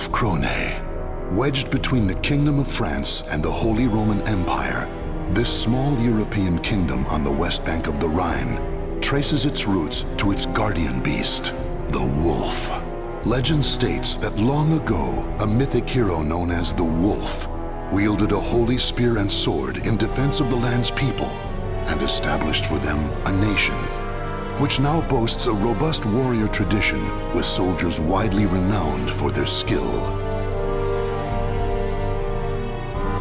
Wolf Krone. Wedged between the Kingdom of France and the Holy Roman Empire, this small European kingdom on the west bank of the Rhine traces its roots to its guardian beast, the wolf. Legend states that long ago, a mythic hero known as the Wolf wielded a holy spear and sword in defense of the land's people and established for them a nation, which now boasts a robust warrior tradition with soldiers widely renowned for their skill.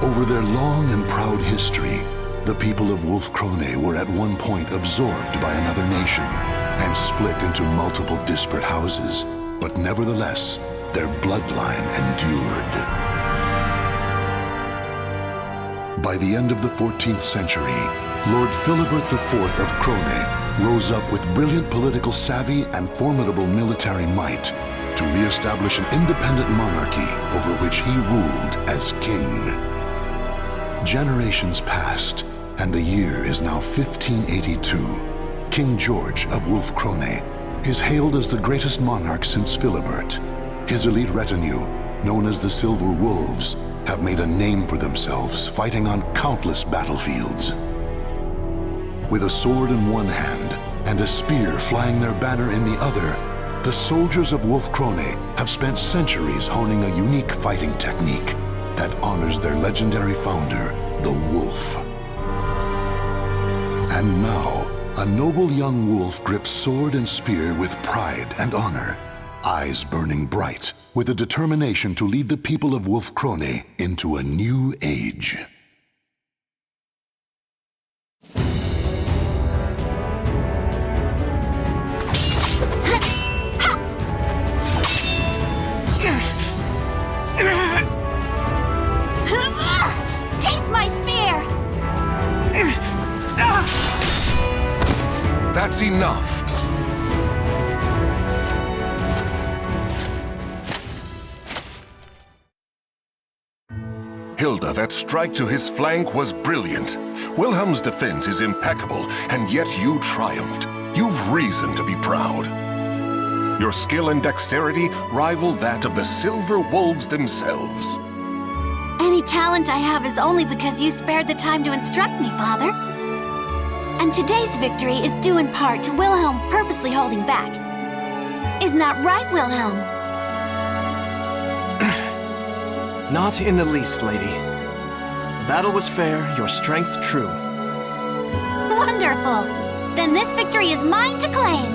Over their long and proud history, the people of Wolf Krone were at one point absorbed by another nation and split into multiple disparate houses, but nevertheless, their bloodline endured. By the end of the 14th century, Lord Philibert IV of Krone rose up with brilliant political savvy and formidable military might to re-establish an independent monarchy over which he ruled as king. Generations passed, and the year is now 1582. King George of Wolf Krone is hailed as the greatest monarch since Philibert. His elite retinue, known as the Silver Wolves, have made a name for themselves fighting on countless battlefields. With a sword in one hand and a spear flying their banner in the other, the soldiers of Wolf Krone have spent centuries honing a unique fighting technique that honors their legendary founder, the Wolf. And now, a noble young wolf grips sword and spear with pride and honor, eyes burning bright, with a determination to lead the people of Wolf Krone into a new age. Taste my spear! That's enough. Hilda, that strike to his flank was brilliant. Wilhelm's defense is impeccable, and yet you triumphed. You've reason to be proud. Your skill and dexterity rival that of the Silver Wolves themselves. Any talent I have is only because you spared the time to instruct me, Father. And today's victory is due in part to Wilhelm purposely holding back. Isn't that right, Wilhelm? Not in the least, lady. The battle was fair, your strength true. Wonderful! Then this victory is mine to claim!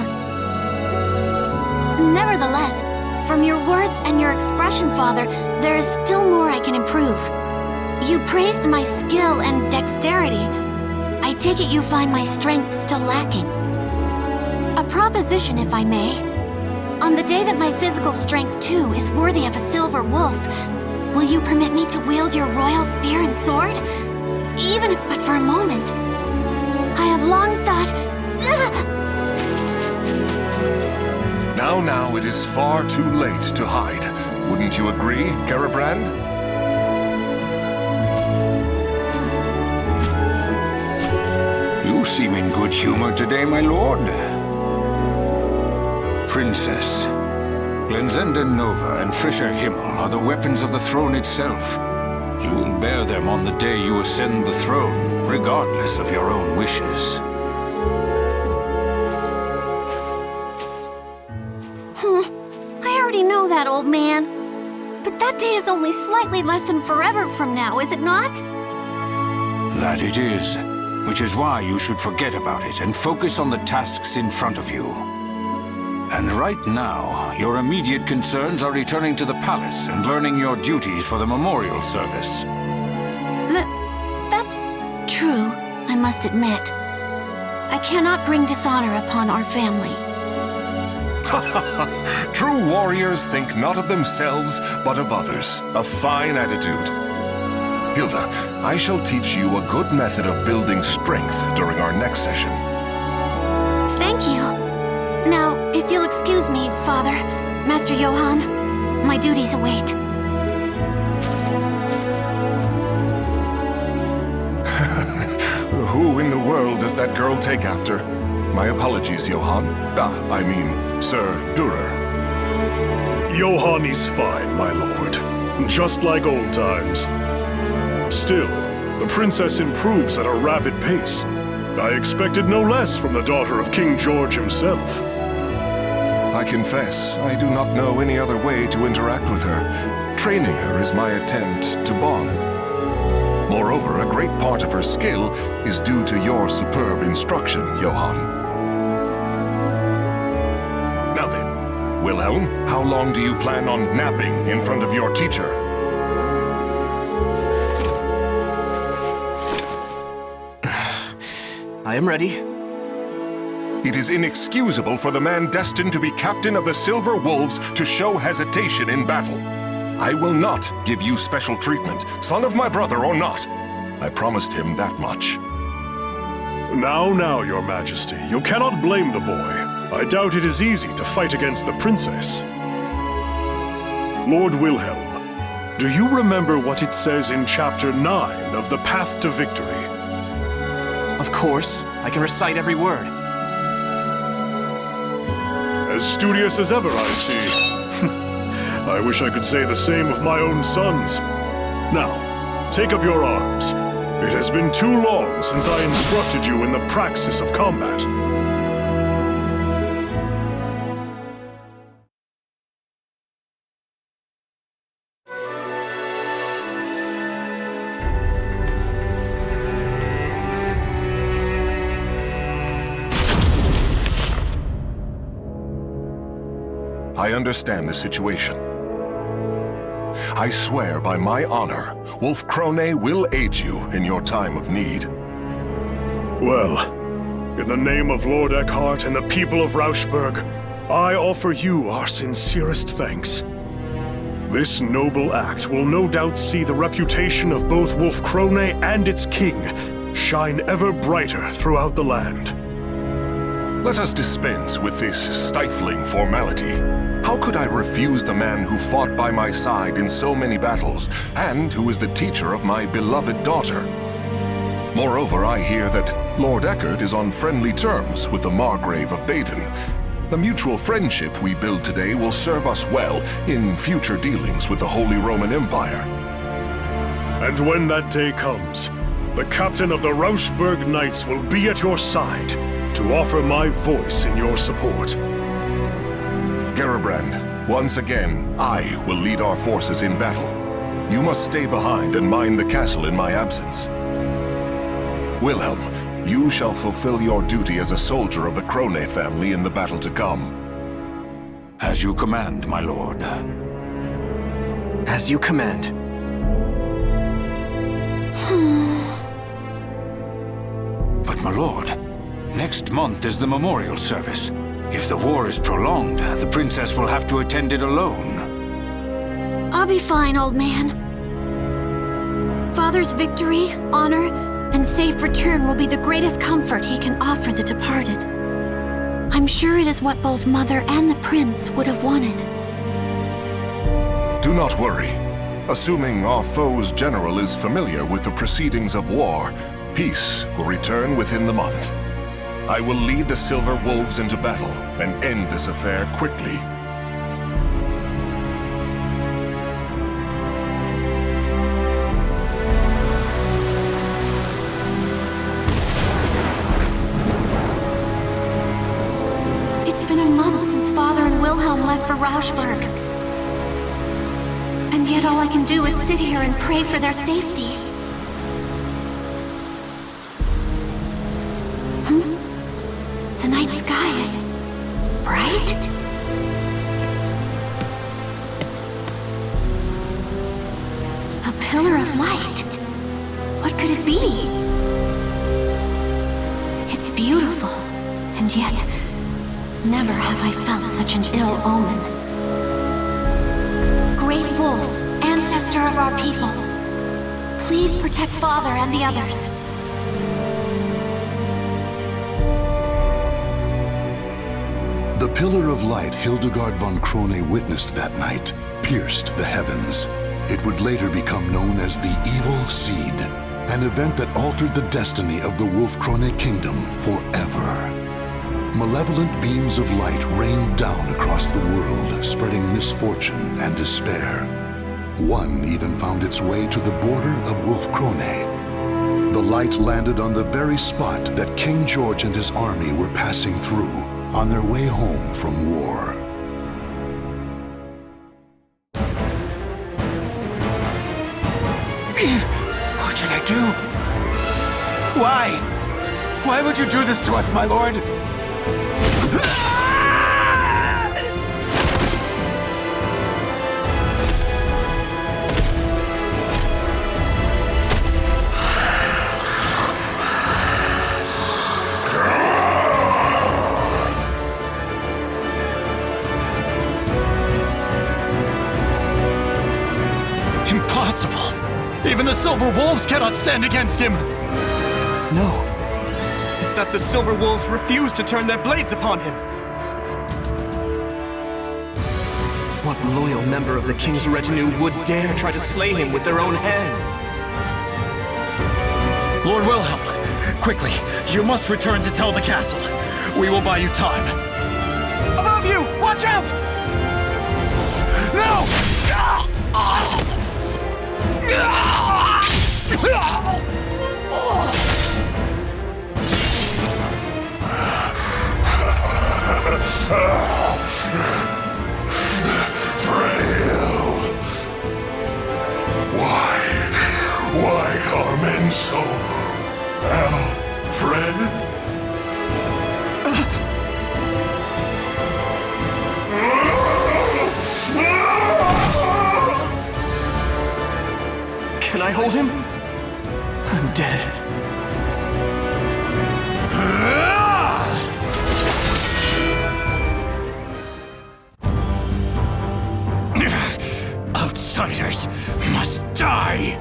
Nevertheless, from your words and your expression, Father, there is still more I can improve. You praised my skill and dexterity. I take it you find my strength still lacking. A proposition, if I may. On the day that my physical strength, too, is worthy of a silver wolf, will you permit me to wield your royal spear and sword? Even if but for a moment. I have long thought... Now, it is far too late to hide. Wouldn't you agree, Garibrand? You seem in good humor today, my lord. Princess, Glenzenda Nova and Frischer Himmel are the weapons of the throne itself. You will bear them on the day you ascend the throne, regardless of your own wishes. I already know that, old man. But that day is only slightly less than forever from now, is it not? That it is, which is why you should forget about it and focus on the tasks in front of you. And right now, your immediate concerns are returning to the palace and learning your duties for the memorial service. That's true, I must admit. I cannot bring dishonor upon our family. True warriors think not of themselves, but of others. A fine attitude. Hilda, I shall teach you a good method of building strength during our next session. Thank you. Now, if you'll excuse me, Father, Master Johann, my duties await. Who in the world does that girl take after? My apologies, Johann. I mean, Sir Durer. Johann is fine, my lord. Just like old times. Still, the princess improves at a rapid pace. I expected no less from the daughter of King George himself. I confess, I do not know any other way to interact with her. Training her is my attempt to bond. Moreover, a great part of her skill is due to your superb instruction, Johann. Now then, Wilhelm, how long do you plan on napping in front of your teacher? I am ready. It is inexcusable for the man destined to be captain of the Silver Wolves to show hesitation in battle. I will not give you special treatment, son of my brother or not. I promised him that much. Now, your majesty, you cannot blame the boy. I doubt it is easy to fight against the princess. Lord Wilhelm, do you remember what it says in Chapter 9 of The Path to Victory? Of course, I can recite every word. As studious as ever, I see. I wish I could say the same of my own sons. Now, take up your arms. It has been too long since I instructed you in the praxis of combat. I understand the situation. I swear by my honor, Wolf Krone will aid you in your time of need. Well, in the name of Lord Eckhart and the people of Rauschburg, I offer you our sincerest thanks. This noble act will no doubt see the reputation of both Wolf Krone and its king shine ever brighter throughout the land. Let us dispense with this stifling formality. How could I refuse the man who fought by my side in so many battles, and who is the teacher of my beloved daughter? Moreover, I hear that Lord Eckhart is on friendly terms with the Margrave of Baden. The mutual friendship we build today will serve us well in future dealings with the Holy Roman Empire. And when that day comes, the captain of the Rauschburg Knights will be at your side to offer my voice in your support. Garabrand, once again, I will lead our forces in battle. You must stay behind and mind the castle in my absence. Wilhelm, you shall fulfill your duty as a soldier of the Krone family in the battle to come. As you command, my lord. As you command. But my lord, next month is the memorial service. If the war is prolonged, the princess will have to attend it alone. I'll be fine, old man. Father's victory, honor, and safe return will be the greatest comfort he can offer the departed. I'm sure it is what both Mother and the Prince would have wanted. Do not worry. Assuming our foe's general is familiar with the proceedings of war, peace will return within the month. I will lead the Silver Wolves into battle and end this affair quickly. It's been months since Father and Wilhelm left for Rauschburg. And yet all I can do is sit here and pray for their safety. The night sky is bright? A pillar of light. What could it be? It's beautiful, and yet never have I felt such an ill omen. Great Wolf, ancestor of our people, please protect Father and the others. The pillar of light Hildegard von Krone witnessed that night pierced the heavens. It would later become known as the Evil Seed, an event that altered the destiny of the Wolf Krone kingdom forever. malevolent beams of light rained down across the world, spreading misfortune and despair. One even found its way to the border of Wolf-Krone. The light landed on the very spot that King George and his army were passing through on their way home from war. What should I do? Why? Why would you do this to us, my lord? Impossible! Even the Silver Wolves cannot stand against him! No. It's that the Silver Wolves refuse to turn their blades upon him. What loyal member of the King's retinue would dare try to slay him with their own hand? Lord Wilhelm, quickly, you must return to tell the castle. We will buy you time. Above you! Watch out! No! Frail. Why are men so... Alfred? Can I hold him? I'm dead. Outsiders must die!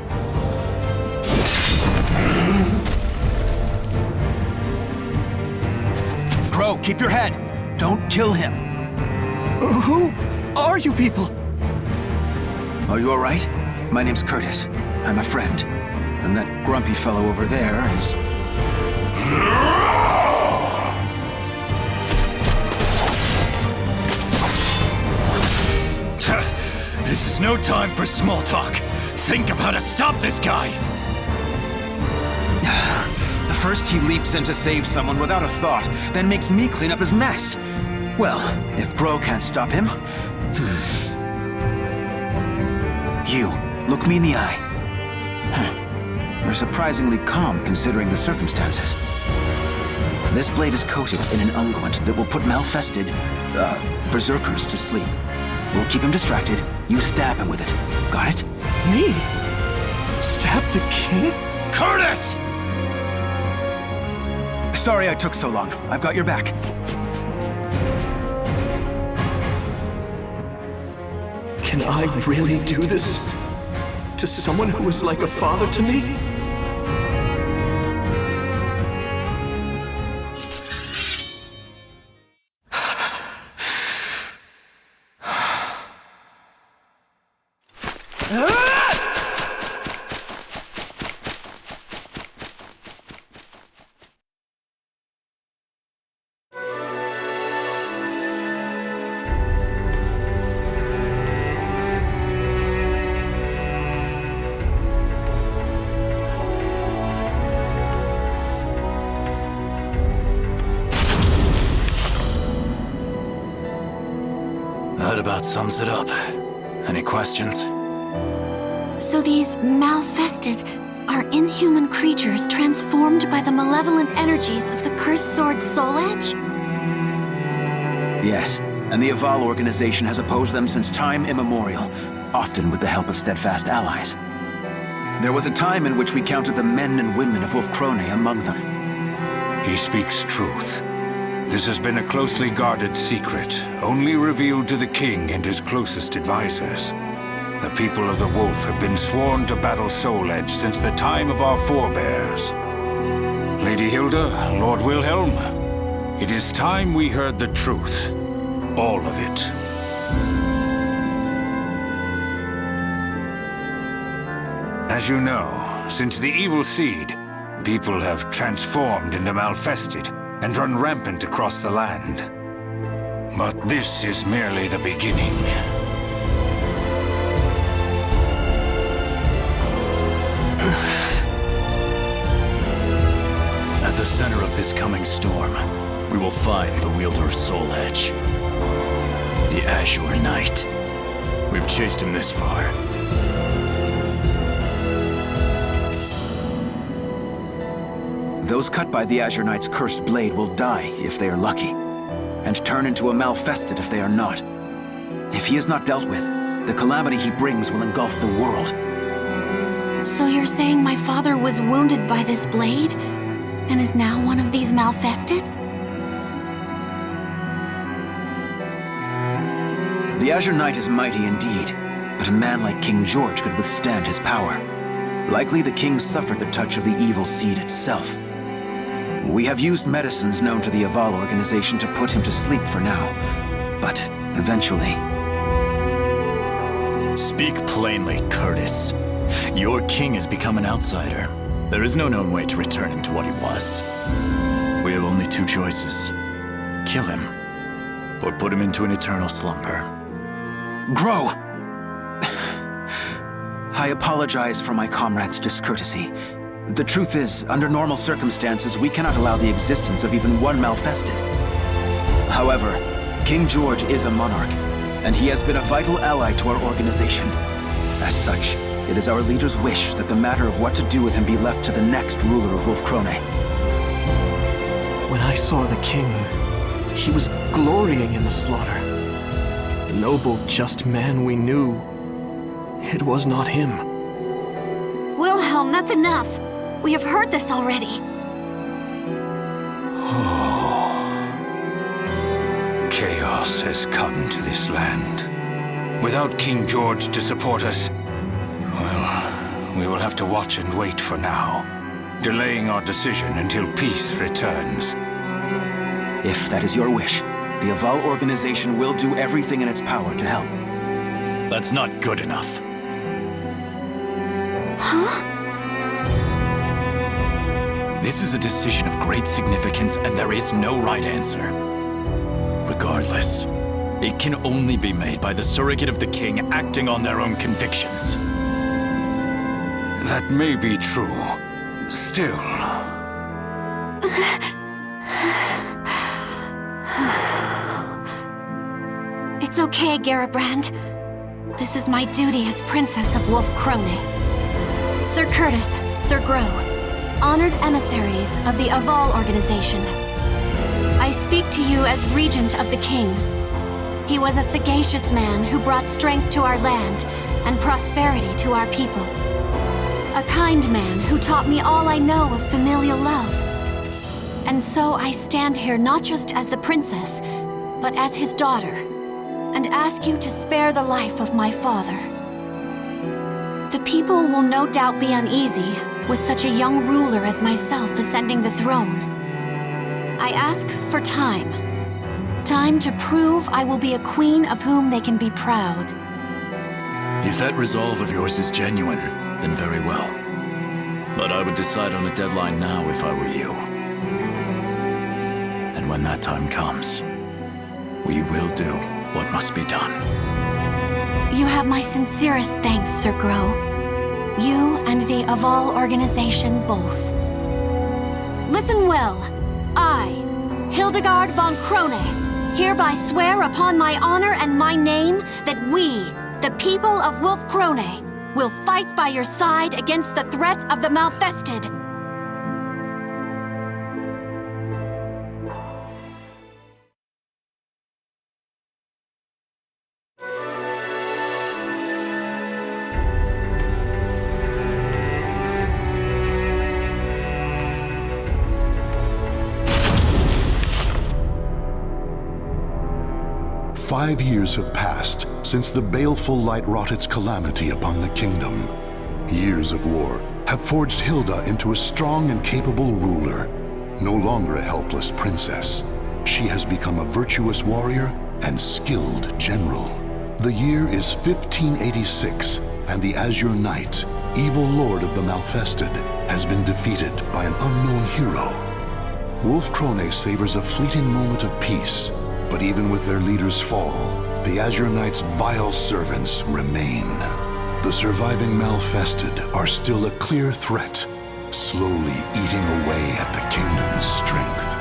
Crow, keep your head. Don't kill him. Who are you people? Are you all right? My name's Curtis. I'm a friend. And that grumpy fellow over there is... This is no time for small talk. Think of how to stop this guy! First he leaps in to save someone without a thought, then makes me clean up his mess. Well, if Gro can't stop him... You, look me in the eye. You're surprisingly calm considering the circumstances. This blade is coated in an unguent that will put malfested, berserkers to sleep. We'll keep him distracted. You stab him with it. Got it? Me? Stab the king? Curtis! Sorry I took so long. I've got your back. Can I really do this? To someone who was like a father to me? That about sums it up. Any questions? So these malfested are inhuman creatures transformed by the malevolent energies of the cursed sword Soul Edge? Yes, and the Vl organization has opposed them since time immemorial, often with the help of steadfast allies. There was a time in which we counted the men and women of Wolf-Krone among them. He speaks truth. This has been a closely guarded secret, only revealed to the king and his closest advisors. The people of the Wolf have been sworn to battle Soul Edge since the time of our forebears. Lady Hilda, Lord Wilhelm, it is time we heard the truth. All of it. As you know, since the evil seed, people have transformed into malfested, and run rampant across the land. But this is merely the beginning. At the center of this coming storm, we will find the wielder of Soul Edge, the Azure Knight. We've chased him this far. Those cut by the Azure Knight's cursed blade will die if they are lucky, and turn into a Malfested if they are not. If he is not dealt with, the calamity he brings will engulf the world. So you're saying my father was wounded by this blade, and is now one of these Malfested? The Azure Knight is mighty indeed, but a man like King George could withstand his power. Likely the king suffered the touch of the evil seed itself. We have used medicines known to the Vl organization to put him to sleep for now, but eventually... Speak plainly, Curtis. Your king has become an outsider. There is no known way to return him to what he was. We have only two choices. Kill him, or put him into an eternal slumber. Grow! I apologize for my comrade's discourtesy. The truth is, under normal circumstances, we cannot allow the existence of even one Malfested. However, King George is a monarch, and he has been a vital ally to our organization. As such, it is our leader's wish that the matter of what to do with him be left to the next ruler of Wolfkrone. When I saw the king, he was glorying in the slaughter. The noble, just man we knew, it was not him. Wilhelm, that's enough! We have heard this already. Chaos has come to this land. Without King George to support us, well, we will have to watch and wait for now, delaying our decision until peace returns. If that is your wish, the Vl organization will do everything in its power to help. That's not good enough. Huh? This is a decision of great significance, and there is no right answer. Regardless, it can only be made by the surrogate of the king acting on their own convictions. That may be true. Still... It's okay, Garibrand. This is my duty as Princess of Wolfkrone. Sir Curtis, Sir Grow, honored emissaries of the Vl organization. I speak to you as Regent of the King. He was a sagacious man who brought strength to our land and prosperity to our people. A kind man who taught me all I know of familial love. And so I stand here not just as the princess, but as his daughter, and ask you to spare the life of my father. The people will no doubt be uneasy with such a young ruler as myself ascending the throne. I ask for time. Time to prove I will be a queen of whom they can be proud. If that resolve of yours is genuine, then very well. But I would decide on a deadline now if I were you. And when that time comes, we will do what must be done. You have my sincerest thanks, Sir Grow. You and the Vl organization both. Listen well. I, Hildegard von Krone, hereby swear upon my honor and my name that we, the people of Wolfkrone, will fight by your side against the threat of the Malfested. "5 years have passed since the baleful light wrought its calamity upon the kingdom. Years of war have forged Hilda into a strong and capable ruler. No longer a helpless princess, she has become a virtuous warrior and skilled general. The year is 1586, and the Azure Knight, evil lord of the Malfested, has been defeated by an unknown hero. Wolf Krone savors a fleeting moment of peace, but even with their leader's fall, the Azure Knight's vile servants remain. The surviving Malfested are still a clear threat, slowly eating away at the kingdom's strength.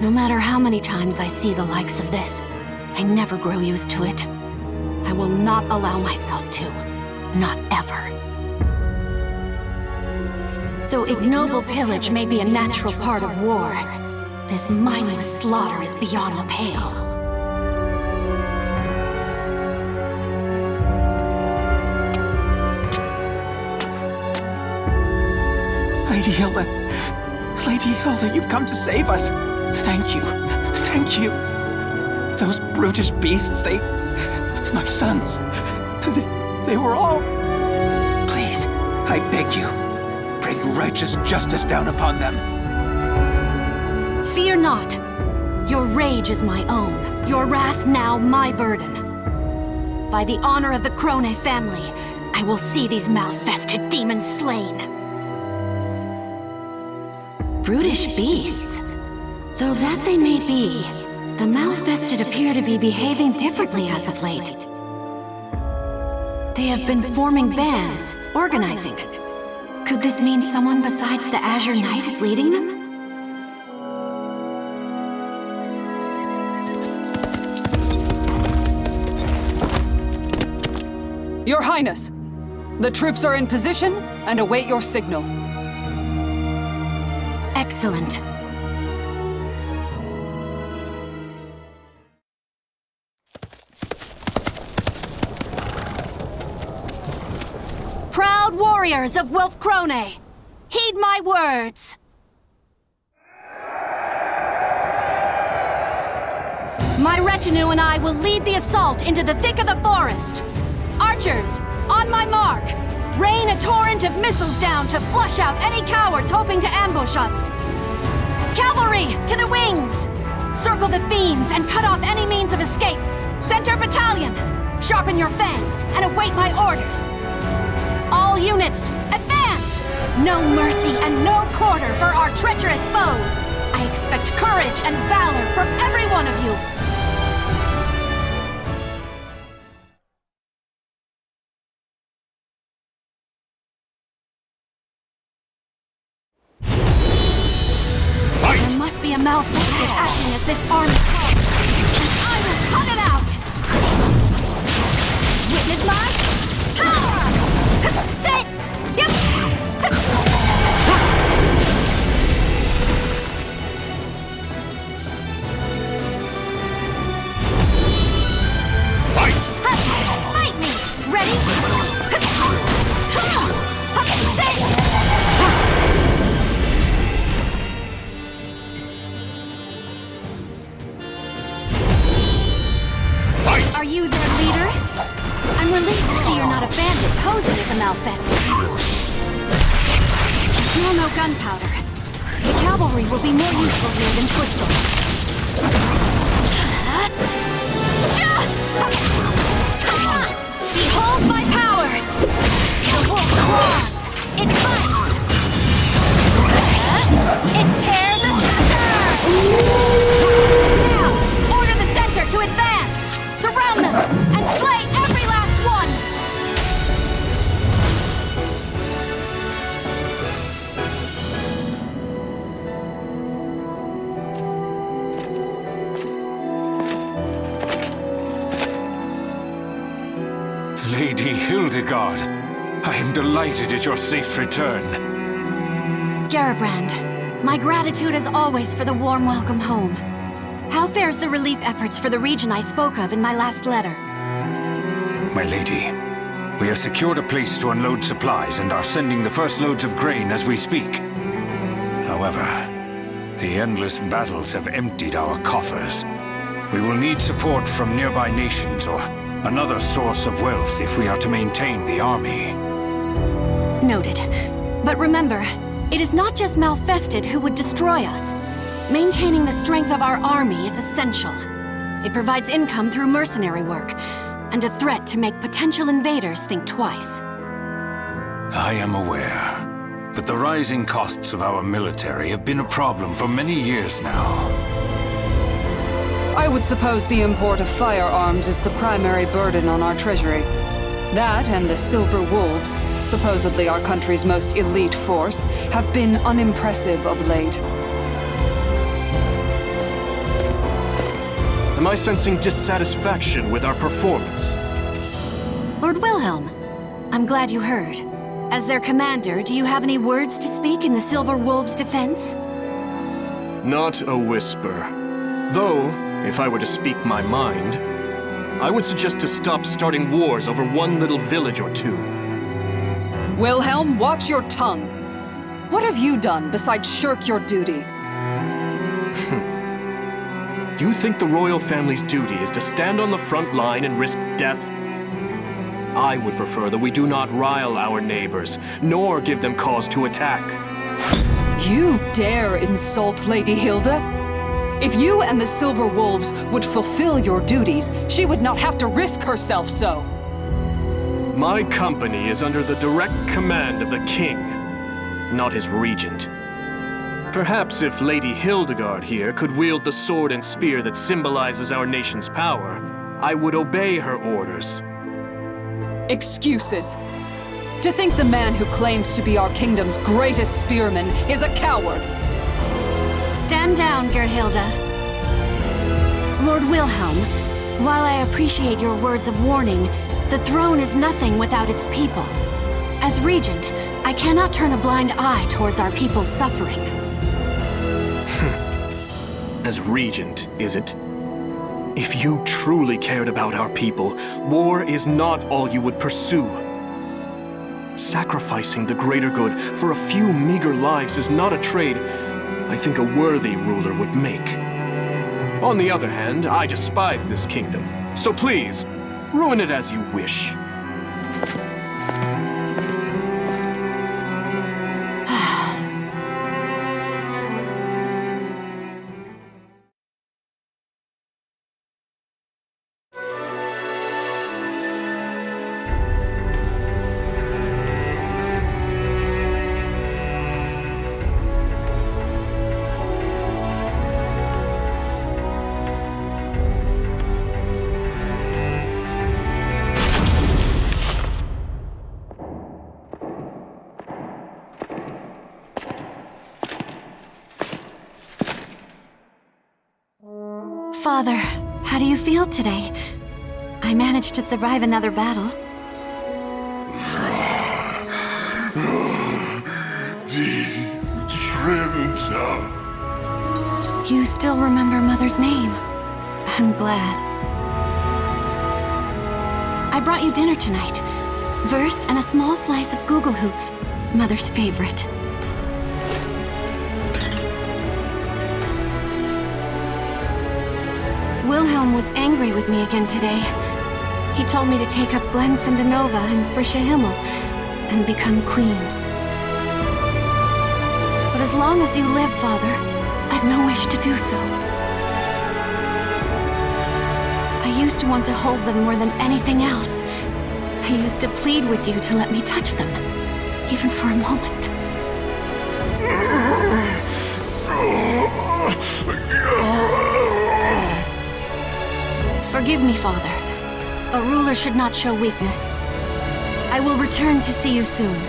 No matter how many times I see the likes of this, I never grow used to it. I will not allow myself to. Not ever. Though ignoble pillage may be a natural part of war, this mindless slaughter is beyond the pale. Lady Hilda! Lady Hilda, you've come to save us! Thank you. Thank you. Those brutish beasts, my sons. They were all... Please, I beg you, bring righteous justice down upon them. Fear not. Your rage is my own. Your wrath now my burden. By the honor of the Krone family, I will see these Malfested demons slain. Brutish beasts. Though that they may be, the Malfested appear to be behaving differently as of late. They have been forming bands, organizing. Could this mean someone besides the Azure Knight is leading them? Your Highness, the troops are in position and await your signal. Excellent. Proud warriors of Wolf Krone, heed my words. My retinue and I will lead the assault into the thick of the forest. Archers, on my mark! Rain a torrent of missiles down to flush out any cowards hoping to ambush us. Cavalry, to the wings! Circle the fiends and cut off any means of escape. Center battalion, sharpen your fangs and await my orders. All units, advance! No mercy and no quarter for our treacherous foes. I expect courage and valor from every one of you. There must be a Malfested acting as this army called, and I will cut it out! Witness my power! Say, yep! Fight me! Ready? Say, are you their leader? I'm relieved to see you're not a bandit posing as a Malfested. Still no gunpowder. The cavalry will be more useful here than foot soldiers. Behold my power! The wolf claws! It bites! It tears asunder! Now, order the center to advance! Surround them, and slay every last one! Lady Hildegard, I am delighted at your safe return. Garibrand, my gratitude as always for the warm welcome home. How fares the relief efforts for the region I spoke of in my last letter? My lady, we have secured a place to unload supplies and are sending the first loads of grain as we speak. However, the endless battles have emptied our coffers. We will need support from nearby nations or another source of wealth if we are to maintain the army. Noted. But remember, it is not just Malfested who would destroy us. Maintaining the strength of our army is essential. It provides income through mercenary work, and a threat to make potential invaders think twice. I am aware, but the rising costs of our military have been a problem for many years now. I would suppose the import of firearms is the primary burden on our treasury. That and the Silver Wolves, supposedly our country's most elite force, have been unimpressive of late. Am I sensing dissatisfaction with our performance? Lord Wilhelm, I'm glad you heard. As their commander, do you have any words to speak in the Silver Wolves' defense? Not a whisper. Though, if I were to speak my mind, I would suggest to stop starting wars over one little village or two. Wilhelm, watch your tongue. What have you done besides shirk your duty? You think the royal family's duty is to stand on the front line and risk death? I would prefer that we do not rile our neighbors, nor give them cause to attack. You dare insult Lady Hilda? If you and the Silver Wolves would fulfill your duties, she would not have to risk herself so. My company is under the direct command of the king, not his regent. Perhaps if Lady Hildegard here could wield the sword and spear that symbolizes our nation's power, I would obey her orders. Excuses. To think the man who claims to be our kingdom's greatest spearman is a coward. Stand down, Gerhilda. Lord Wilhelm, while I appreciate your words of warning, the throne is nothing without its people. As regent, I cannot turn a blind eye towards our people's suffering. As regent, is it? If you truly cared about our people, war is not all you would pursue. Sacrificing the greater good for a few meager lives is not a trade I think a worthy ruler would make. On the other hand, I despise this kingdom, so please, ruin it as you wish. Father, how do you feel today? I managed to survive another battle. You still remember Mother's name. I'm glad. I brought you dinner tonight. Wurst and a small slice of Gugelhupf, Mother's favorite. Wilhelm was angry with me again today. He told me to take up Glensindanova and Frische Himmel and become queen. But as long as you live, Father, I've no wish to do so. I used to want to hold them more than anything else. I used to plead with you to let me touch them, even for a moment. Forgive me, Father. A ruler should not show weakness. I will return to see you soon.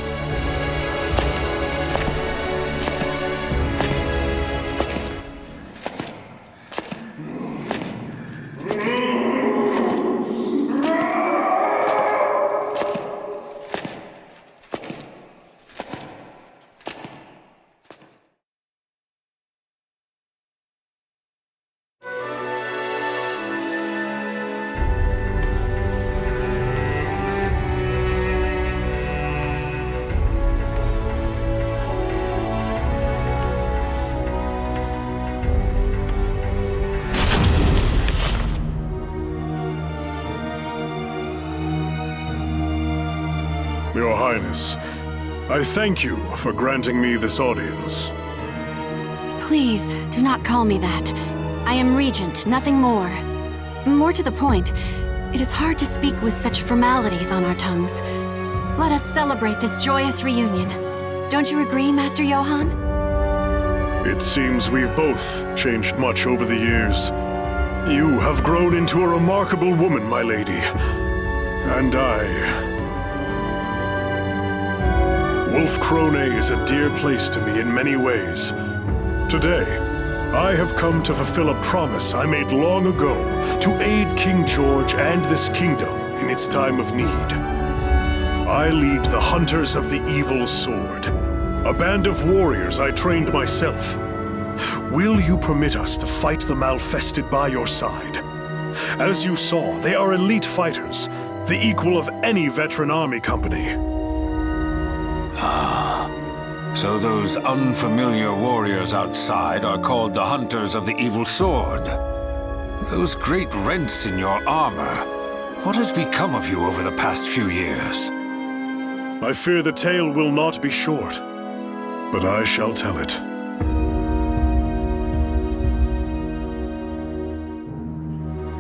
Your Highness, I thank you for granting me this audience. Please, do not call me that. I am Regent, nothing more. More to the point, it is hard to speak with such formalities on our tongues. Let us celebrate this joyous reunion. Don't you agree, Master Johann? It seems we've both changed much over the years. You have grown into a remarkable woman, my lady. And Wolfkrone is a dear place to me in many ways. Today, I have come to fulfill a promise I made long ago to aid King George and this kingdom in its time of need. I lead the Hunters of the Evil Sword, a band of warriors I trained myself. Will you permit us to fight the Malfested by your side? As you saw, they are elite fighters, the equal of any veteran army company. So those unfamiliar warriors outside are called the Hunters of the Evil Sword. Those great rents in your armor. What has become of you over the past few years? I fear the tale will not be short, but I shall tell it.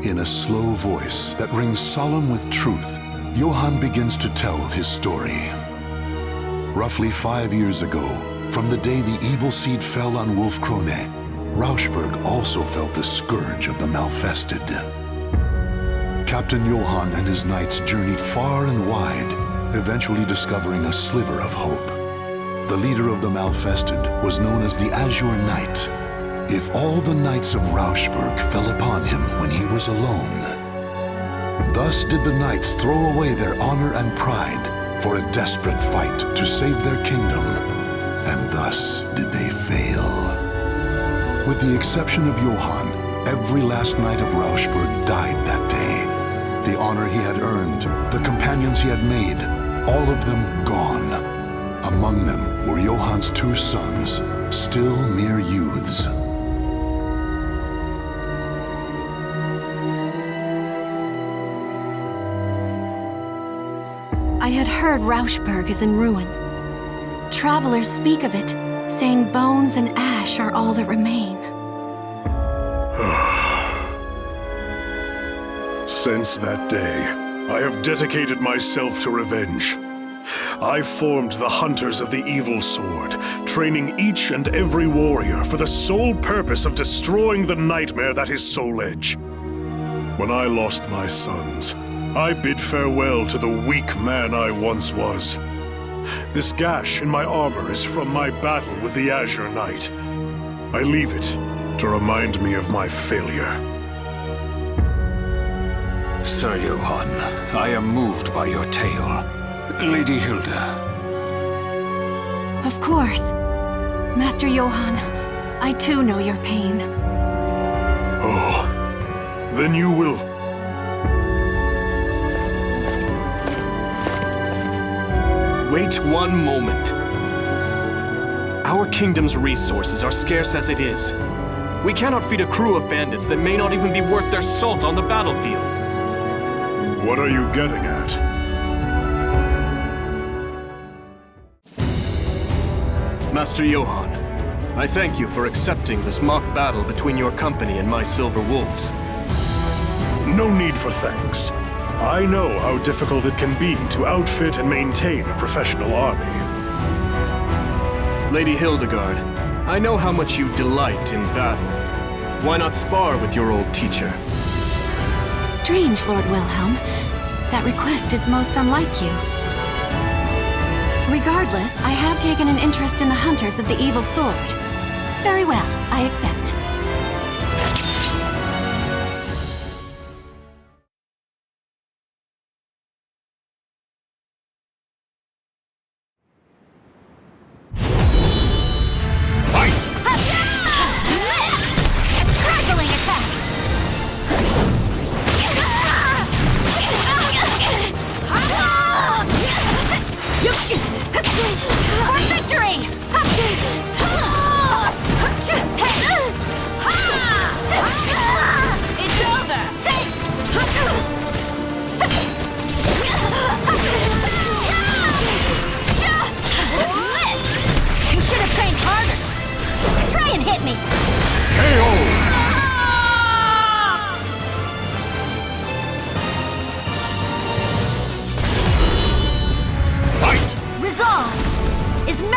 In a slow voice that rings solemn with truth, Johann begins to tell his story. Roughly 5 years ago, from the day the evil seed fell on Wolfkrone, Rauschberg also felt the scourge of the Malfested. Captain Johann and his knights journeyed far and wide, eventually discovering a sliver of hope. The leader of the Malfested was known as the Azure Knight. If all the knights of Rauschberg fell upon him when he was alone. Thus did the knights throw away their honor and pride for a desperate fight to save their kingdom, and thus did they fail. With the exception of Johann, every last knight of Rauschberg died that day. The honor he had earned, the companions he had made, all of them gone. Among them were Johann's 2 sons, still mere youths. I had heard Rauschberg is in ruin. Travelers speak of it, saying bones and ash are all that remain. Since that day, I have dedicated myself to revenge. I formed the Hunters of the Evil Sword, training each and every warrior for the sole purpose of destroying the nightmare that is Soul Edge. When I lost my sons, I bid farewell to the weak man I once was. This gash in my armor is from my battle with the Azure Knight. I leave it to remind me of my failure. Sir Johann, I am moved by your tale. Lady Hilda. Of course. Master Johann, I too know your pain. Oh, then you will. Wait one moment. Our kingdom's resources are scarce as it is. We cannot feed a crew of bandits that may not even be worth their salt on the battlefield. What are you getting at? Master Johann, I thank you for accepting this mock battle between your company and my Silver Wolves. No need for thanks. I know how difficult it can be to outfit and maintain a professional army. Lady Hildegard, I know how much you delight in battle. Why not spar with your old teacher? Strange, Lord Wilhelm. That request is most unlike you. Regardless, I have taken an interest in the Hunters of the Evil Sword. Very well, I accept.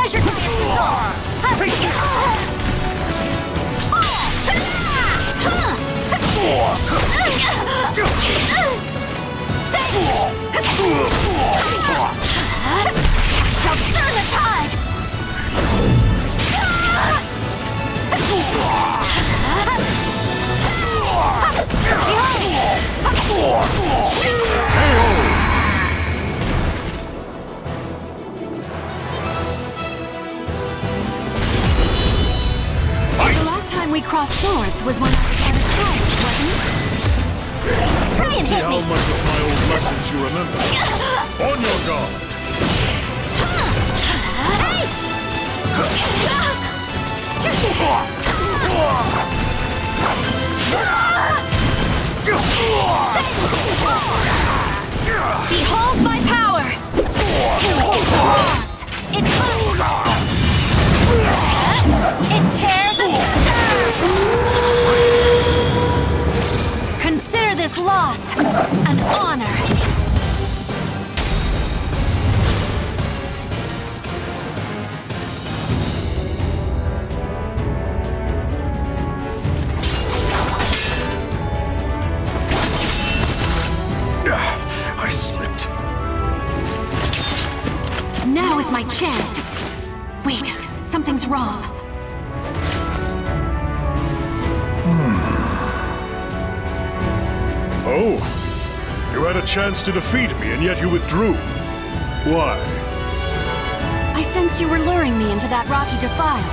measured by its results! Take this! Shall turn the tide! The last time we crossed swords was when I was but a child, wasn't it? Try and See hit how me! much of my old lessons you remember. On your guard! Behold my power! It cuts! It tears asunder! Consider this loss an honor! I slipped. Now is my chance to... Wait, something's wrong. Oh, you had a chance to defeat me, and yet you withdrew. Why? I sensed you were luring me into that rocky defile.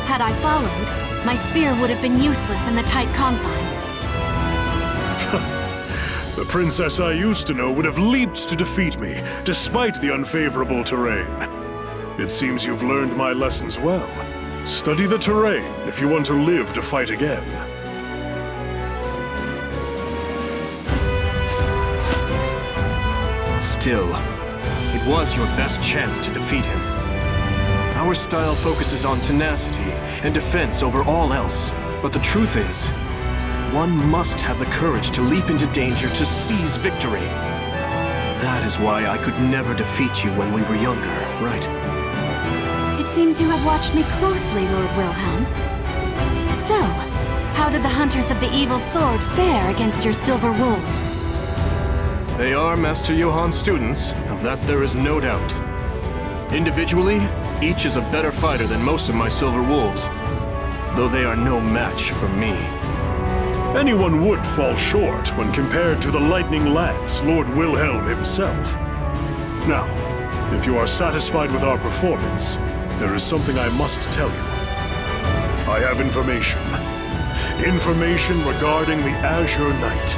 Had I followed, my spear would have been useless in the tight confines. The princess I used to know would have leaped to defeat me, despite the unfavorable terrain. It seems you've learned my lessons well. Study the terrain if you want to live to fight again. Still, it was your best chance to defeat him. Our style focuses on tenacity and defense over all else. But the truth is, one must have the courage to leap into danger to seize victory. That is why I could never defeat you when we were younger, right? It seems you have watched me closely, Lord Wilhelm. So, how did the Hunters of the Evil Sword fare against your Silver Wolves? They are Master Johann's students, of that there is no doubt. Individually, each is a better fighter than most of my Silver Wolves, though they are no match for me. Anyone would fall short when compared to the lightning lance, Lord Wilhelm himself. Now, if you are satisfied with our performance, there is something I must tell you. I have information. Information regarding the Azure Knight.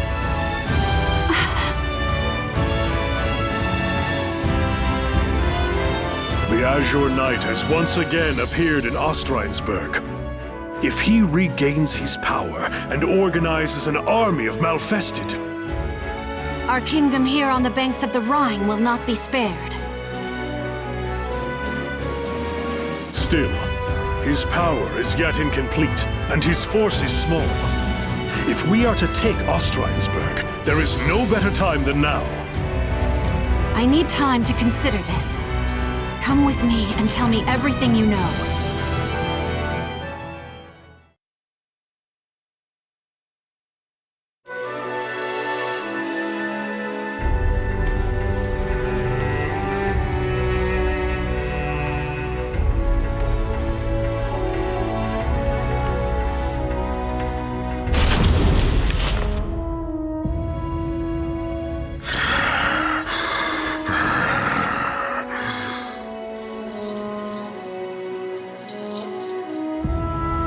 The Azure Knight has once again appeared in Ostreinsburg. If he regains his power and organizes an army of Malfested, Our kingdom here on the banks of the Rhine will not be spared. still, his power is yet incomplete, and his force is small. If we are to take Ostreinsburg, there is no better time than now. I need time to consider this. Come with me and tell me everything you know.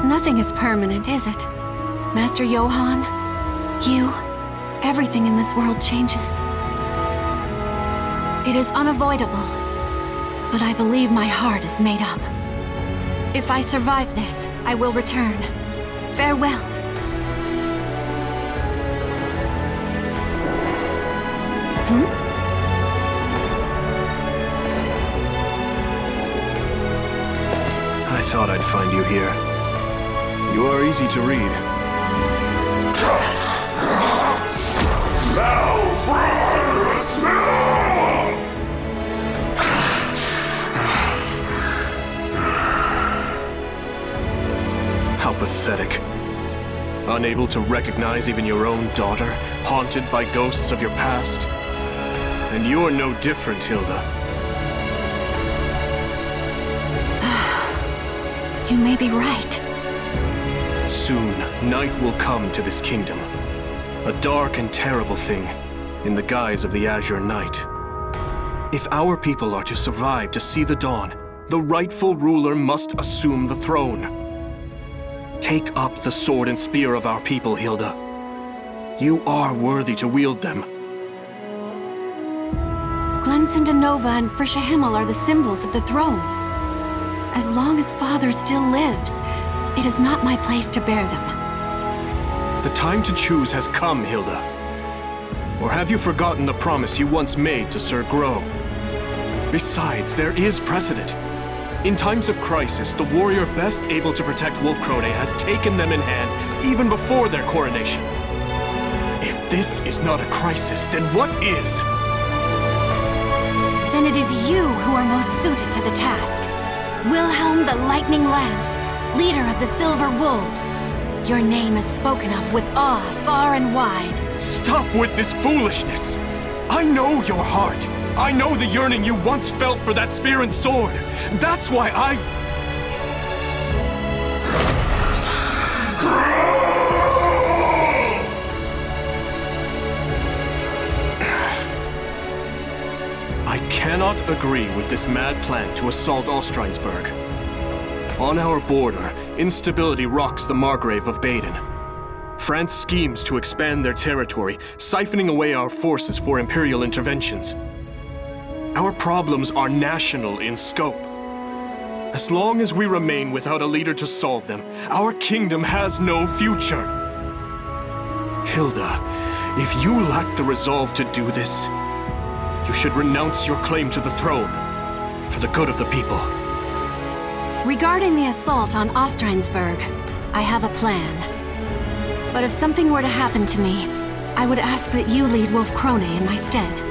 Nothing is permanent, is it? Master Johann, you, everything in this world changes. It is unavoidable, but I believe my heart is made up. If I survive this, I will return. Farewell. I thought I'd find you here. You are easy to read. Pathetic. Unable to recognize even your own daughter, haunted by ghosts of your past. And you're no different, Hilda. You may be right. Soon, night will come to this kingdom. A dark and terrible thing, in the guise of the Azure Knight. If our people are to survive to see the dawn, the rightful ruler must assume the throne. Take up the sword and spear of our people, Hilda. You are worthy to wield them. Glensindanova and Frisha Himmel are the symbols of the throne. As long as Father still lives, it is not my place to bear them. The time to choose has come, Hilda. Or have you forgotten the promise you once made to Sir Grow? Besides, there is precedent. In times of crisis, the warrior best able to protect Wolfkrone has taken them in hand even before their coronation. If this is not a crisis, then what is? Then it is you who are most suited to the task. Wilhelm the Lightning Lance, leader of the Silver Wolves. Your name is spoken of with awe far and wide. Stop with this foolishness! I know your heart. I know the yearning you once felt for that spear and sword. That's why I cannot agree with this mad plan to assault Ostreinsburg. On our border, instability rocks the Margrave of Baden. France schemes to expand their territory, siphoning away our forces for imperial interventions. Our problems are national in scope. As long as we remain without a leader to solve them, our kingdom has no future. Hilda, if you lack the resolve to do this, you should renounce your claim to the throne for the good of the people. Regarding the assault on Ostreinsburg, I have a plan. But if something were to happen to me, I would ask that you lead Wolfkrone in my stead.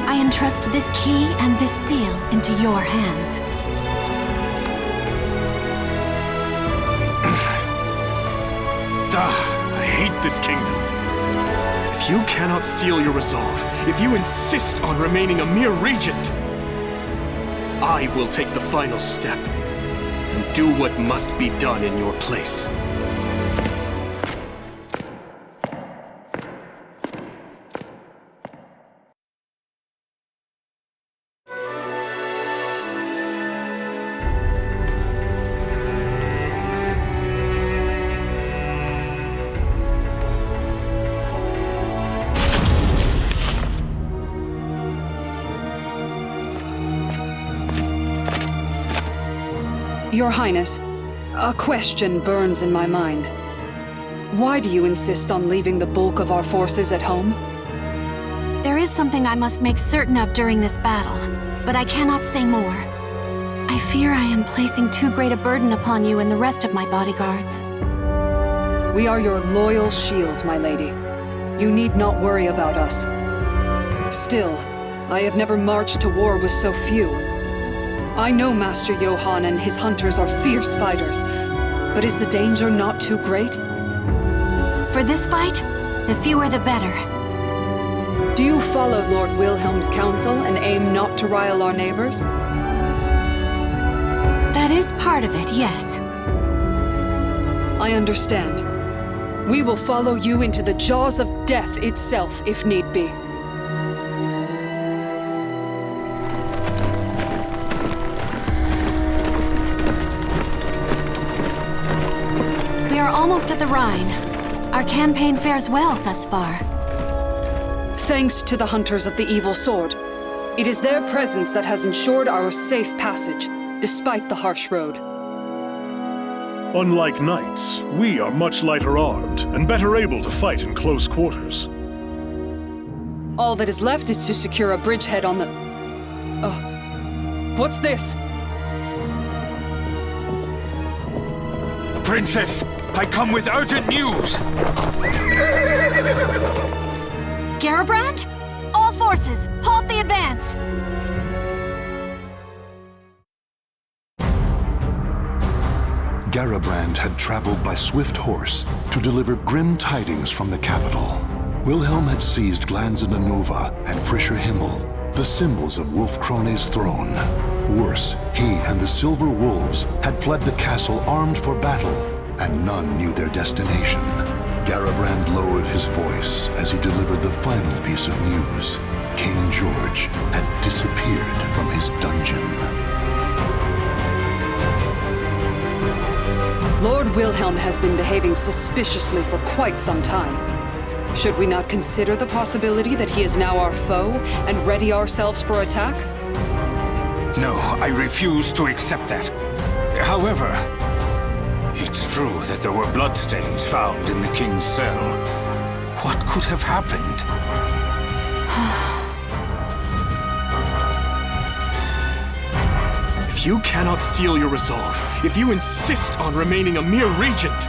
I entrust this key and this seal into your hands. I hate this kingdom. If you cannot steal your resolve, if you insist on remaining a mere regent, I will take the final step and do what must be done in your place. Your Highness, a question burns in my mind. Why do you insist on leaving the bulk of our forces at home? There is something I must make certain of during this battle, but I cannot say more. I fear I am placing too great a burden upon you and the rest of my bodyguards. We are your loyal shield, my lady. You need not worry about us. Still, I have never marched to war with so few. I know Master Johann and his hunters are fierce fighters, but is the danger not too great? For this fight, the fewer the better. Do you follow Lord Wilhelm's counsel and aim not to rile our neighbors? That is part of it, yes. I understand. We will follow you into the jaws of death itself, if need be. We are almost at the Rhine. Our campaign fares well thus far. Thanks to the Hunters of the Evil Sword. It is their presence that has ensured our safe passage, despite the harsh road. Unlike knights, we are much lighter armed and better able to fight in close quarters. All that is left is to secure a bridgehead on the... Oh. What's this? Princess, I come with urgent news! Garabrand? All forces, halt the advance! Garabrand had traveled by swift horse to deliver grim tidings from the capital. Wilhelm had seized Glanzena Nova and Frischer Himmel, the symbols of Wolf Krone's throne. Worse, he and the Silver Wolves had fled the castle armed for battle, and none knew their destination. Garabrand lowered his voice as he delivered the final piece of news. King George had disappeared from his dungeon. Lord Wilhelm has been behaving suspiciously for quite some time. Should we not consider the possibility that he is now our foe and ready ourselves for attack? No, I refuse to accept that. However, it's true that there were bloodstains found in the king's cell. What could have happened? If you cannot steel your resolve, if you insist on remaining a mere regent,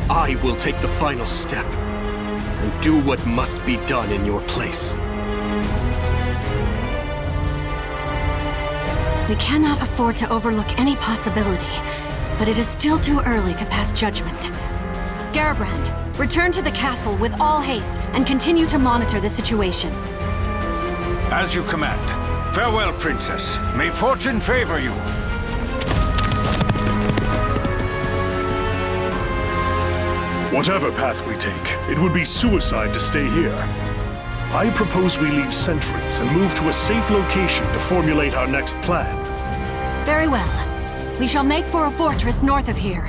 I will take the final step and do what must be done in your place. We cannot afford to overlook any possibility, but it is still too early to pass judgment. Garabrand, return to the castle with all haste and continue to monitor the situation. As you command. Farewell, Princess. May fortune favor you. Whatever path we take, it would be suicide to stay here. I propose we leave sentries and move to a safe location to formulate our next plan. Very well. We shall make for a fortress north of here.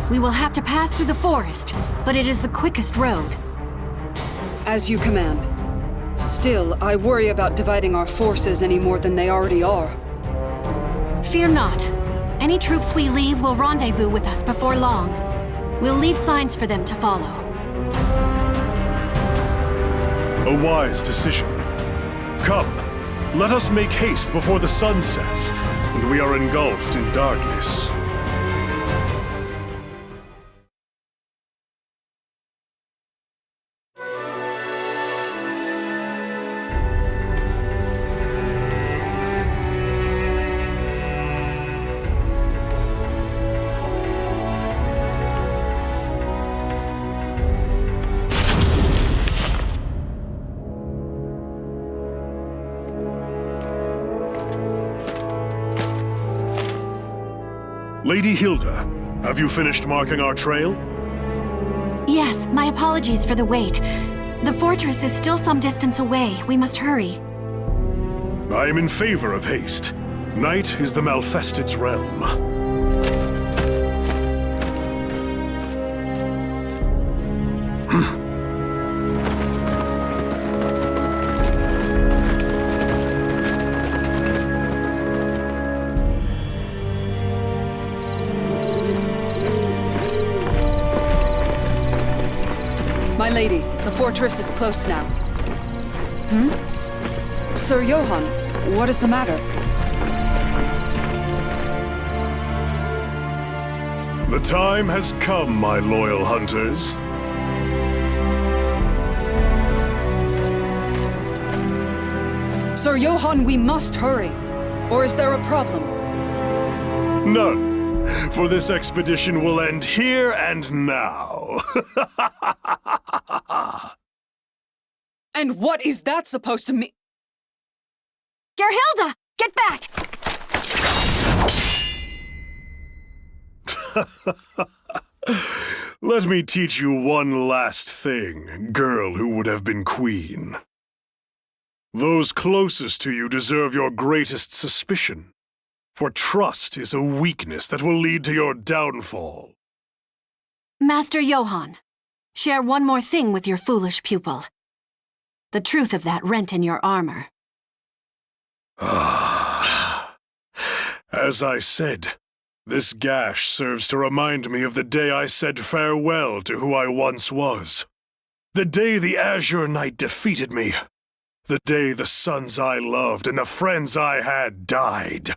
We will have to pass through the forest, but it is the quickest road. As you command. Still, I worry about dividing our forces any more than they already are. Fear not. Any troops we leave will rendezvous with us before long. We'll leave signs for them to follow. A wise decision. Come, let us make haste before the sun sets, and we are engulfed in darkness. Lady Hilda, have you finished marking our trail? Yes, my apologies for the wait. The fortress is still some distance away. We must hurry. I am in favor of haste. Night is the Malfested's realm. My lady, the fortress is close now. Sir Johann, what is the matter? The time has come, my loyal hunters. Sir Johann, we must hurry. Or is there a problem? None, for this expedition will end here and now. And what is that supposed to mean? Gerhilda, get back! Let me teach you one last thing, girl who would have been queen. Those closest to you deserve your greatest suspicion, for trust is a weakness that will lead to your downfall. Master Johann, share one more thing with your foolish pupil. The truth of that rent in your armor. As I said, this gash serves to remind me of the day I said farewell to who I once was. The day the Azure Knight defeated me. The day the sons I loved and the friends I had died.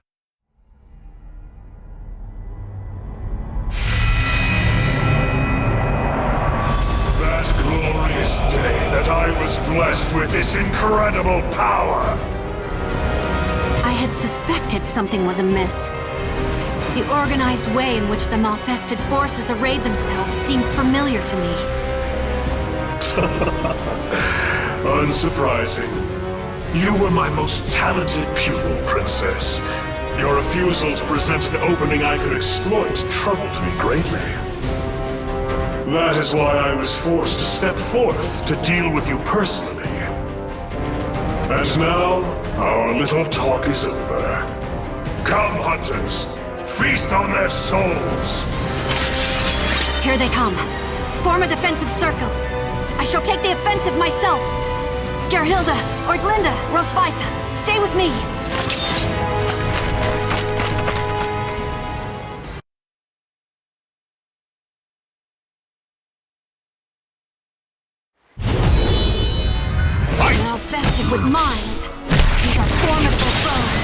That glorious day that I was blessed with this incredible power. I had suspected something was amiss. The organized way in which the Malfested forces arrayed themselves seemed familiar to me. Unsurprising. You were my most talented pupil, Princess. Your refusal to present an opening I could exploit troubled me greatly. That is why I was forced to step forth to deal with you personally. And now, our little talk is over. Come, hunters. Feast on their souls. Here they come. Form a defensive circle. I shall take the offensive myself. Gerhilda, Orglinda, Rosvisa, stay with me. Malfested with mines. These are formidable foes.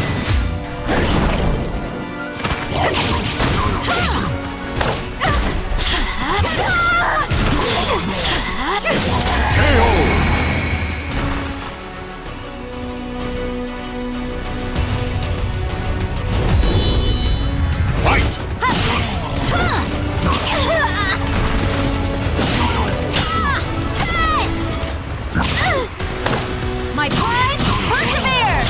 My pride, persevere!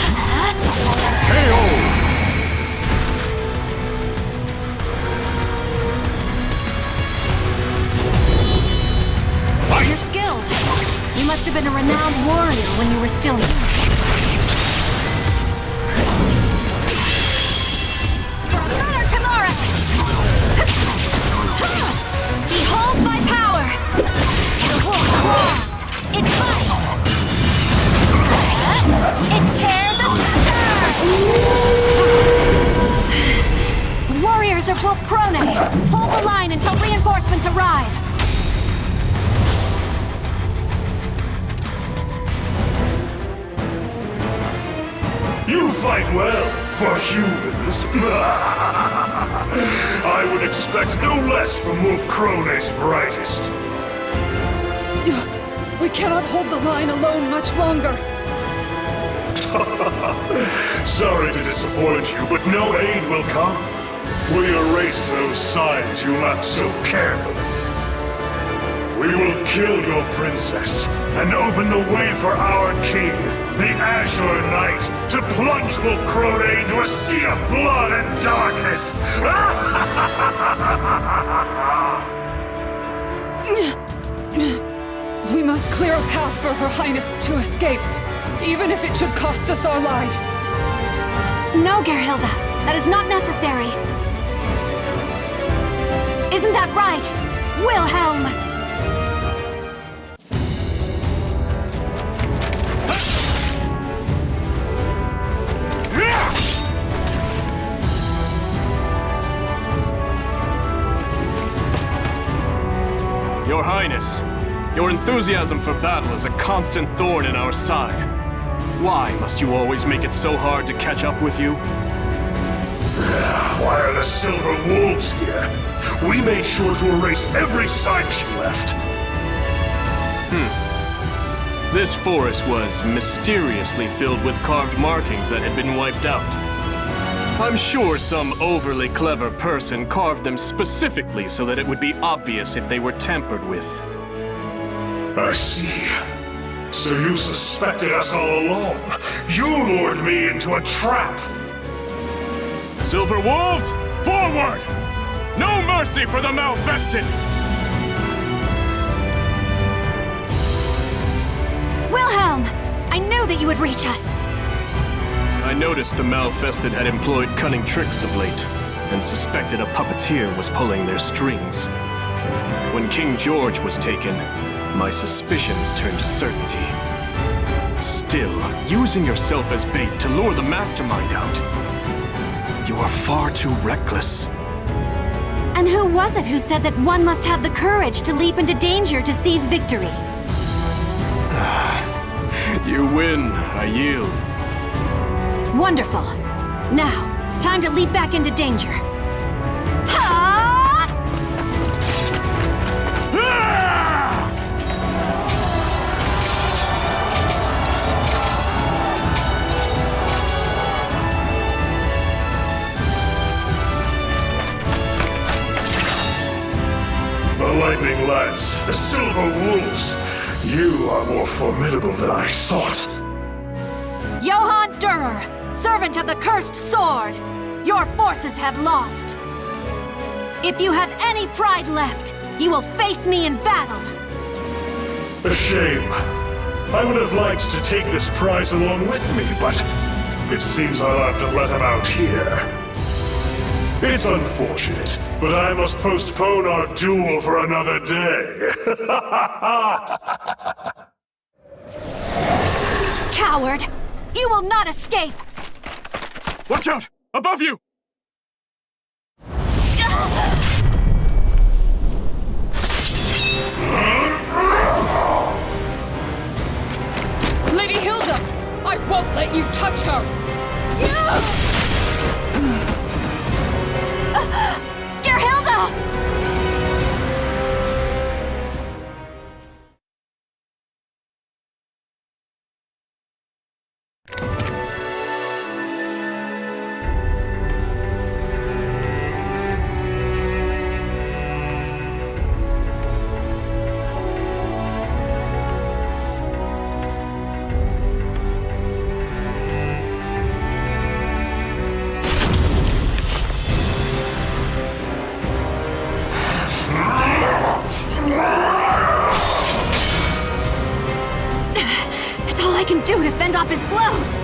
You're skilled. You must have been a renowned warrior when you were still young. For a better tomorrow! Behold my power! The wolf claws! It bites! It tears asunder! Warriors of Wolf Krone! Hold the line until reinforcements arrive! You fight well, for humans. I would expect no less from Wolf Krone's brightest. We cannot hold the line alone much longer. Sorry to disappoint you, but no aid will come. We erased those signs you left so carefully. We will kill your princess and open the way for our king, the Azure Knight, to plunge Wolf Krone into a sea of blood and darkness. We must clear a path for Her Highness to escape, even if it should cost us our lives. No, Gerhilda. That is not necessary. Isn't that right, Wilhelm? Your Highness, your enthusiasm for battle is a constant thorn in our side. Why must you always make it so hard to catch up with you? Why are the Silver Wolves here? We made sure to erase every sign she left. This forest was mysteriously filled with carved markings that had been wiped out. I'm sure some overly clever person carved them specifically so that it would be obvious if they were tampered with. I see. So you suspected us all along. You lured me into a trap. Silver Wolves, forward! No mercy for the Malfested! Wilhelm! I knew that you would reach us. I noticed the Malfested had employed cunning tricks of late, and suspected a puppeteer was pulling their strings. When King George was taken, my suspicions turned to certainty. Still, using yourself as bait to lure the mastermind out. You are far too reckless. And who was it who said that one must have the courage to leap into danger to seize victory? You win, I yield. Wonderful. Now, time to leap back into danger. Lightning Lance, the Silver Wolves. You are more formidable than I thought. Johann Durer, servant of the Cursed Sword, your forces have lost. If you have any pride left, you will face me in battle. A shame. I would have liked to take this prize along with me, but it seems I'll have to let him out here. It's unfortunate, but I must postpone our duel for another day. Coward! You will not escape! Watch out! Above you! Lady Hilda! I won't let you touch her! Dear Hilda! It's all I can do to fend off his blows!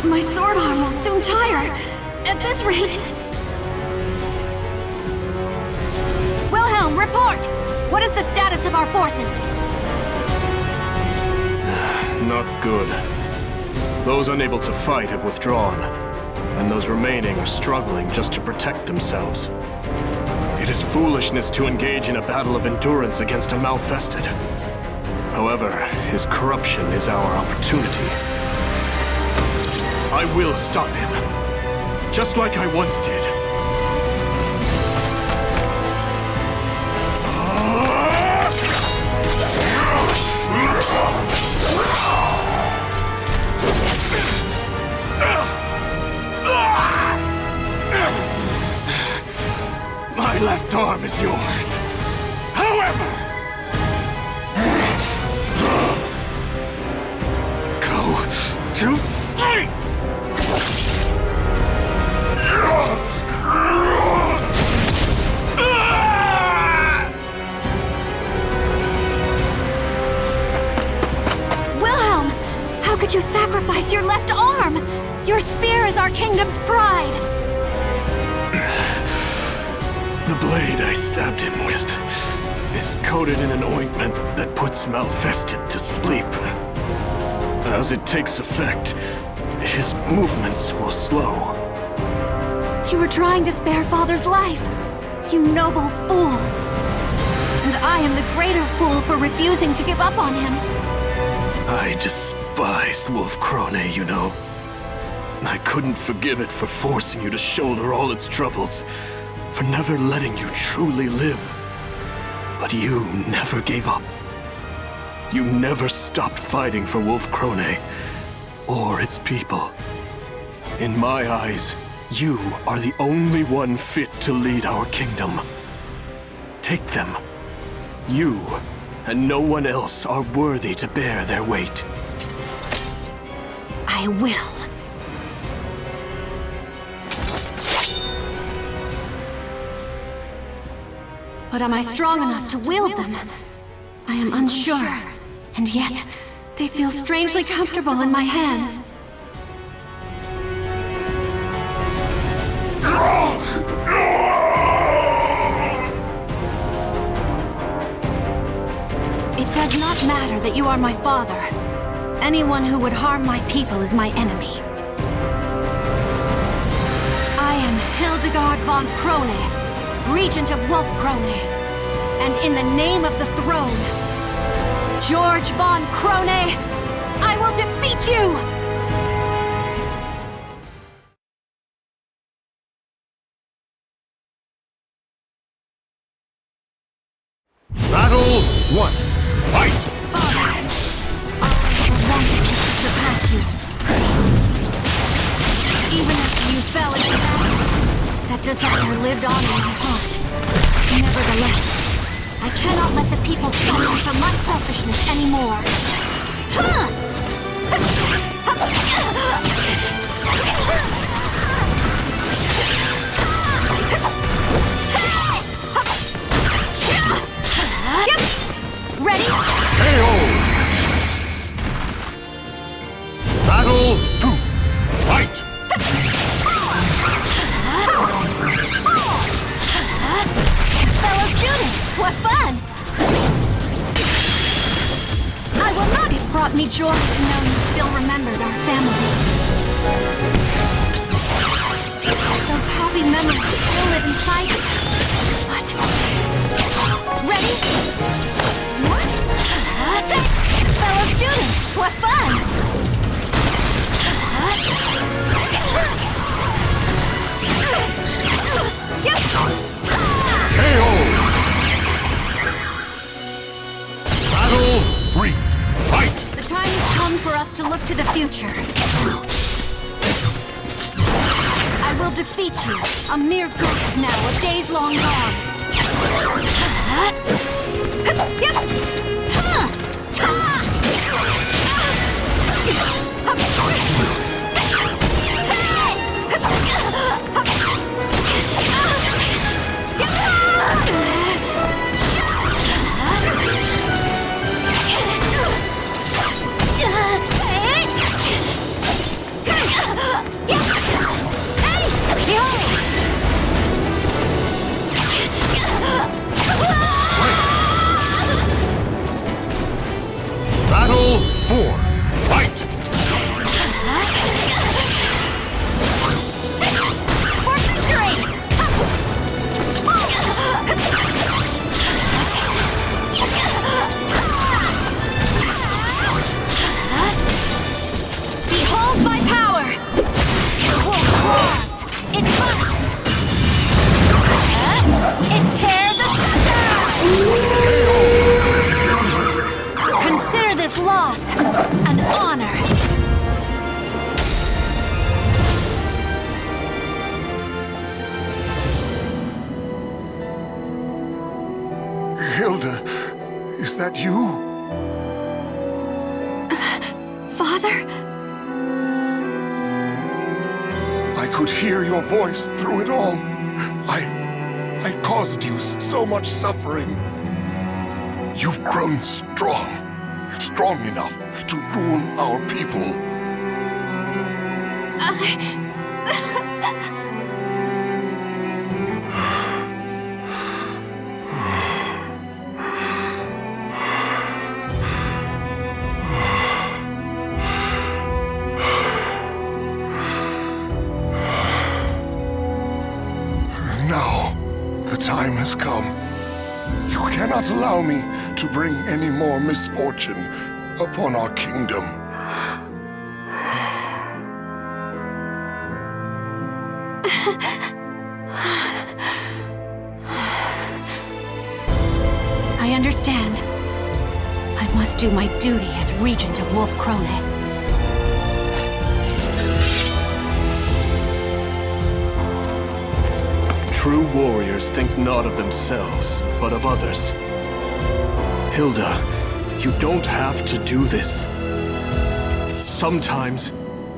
My sword arm will soon tire. At this rate... Wilhelm, report! What is the status of our forces? Not good. Those unable to fight have withdrawn, and those remaining are struggling just to protect themselves. It is foolishness to engage in a battle of endurance against a Malfested. However, his corruption is our opportunity. I will stop him, just like I once did. My left arm is yours. However, go to sleep! Wilhelm! How could you sacrifice your left arm? Your spear is our kingdom's pride! The blade I stabbed him with is coated in an ointment that puts Malfested to sleep. As it takes effect, his movements will slow. You were trying to spare Father's life, you noble fool. And I am the greater fool for refusing to give up on him. I despised Wolf Krone, you know. I couldn't forgive it for forcing you to shoulder all its troubles, for never letting you truly live. But you never gave up. You never stopped fighting for Wolf Krone or its people. In my eyes, you are the only one fit to lead our kingdom. Take them. You and no one else are worthy to bear their weight. I will. But am I strong enough to wield them? I am unsure, and yet they feel strangely comfortable in my hands. It does not matter that you are my father. Anyone who would harm my people is my enemy. I am Hildegard von Krone, Regent of Wolf Krone, and in the name of the throne, George von Krone, I will defeat you! Battle 1. Fight! Father, all I ever wanted was to surpass you. Even after you fell into battles that desire lived on in my heart. Nevertheless, I cannot let the people suffer from my selfishness anymore. Ready? KO! Battle 2. Fight! Fellow student, what fun! I will not. It brought me joy to know you still remembered our family. Those happy memories still live inside us. But... Ready? What? Fellow student, what fun! KO! Battle 3. Fight! The time has come for us to look to the future. I will defeat you, a mere ghost now, of days long gone. Battle 4. Fight! For victory! Behold my power! The wolf roars! It bites! It tears asunder! Consider this loss an honor. Hilda, is that you? Father? I could hear your voice through it all. I caused you so much suffering. You've grown strong enough to rule our people. Now, the time has come. You cannot allow me to bring any more misfortune upon our kingdom. I understand. I must do my duty as regent of Wolf Krone. True warriors think not of themselves, but of others. Hilda, you don't have to do this. Sometimes,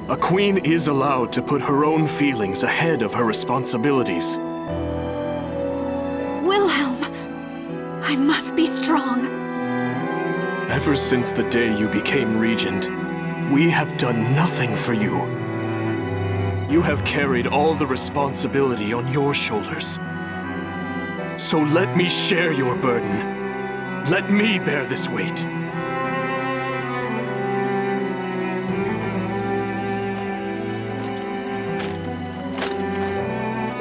a queen is allowed to put her own feelings ahead of her responsibilities. Wilhelm, I must be strong. Ever since the day you became regent, we have done nothing for you. You have carried all the responsibility on your shoulders. So let me share your burden. Let me bear this weight.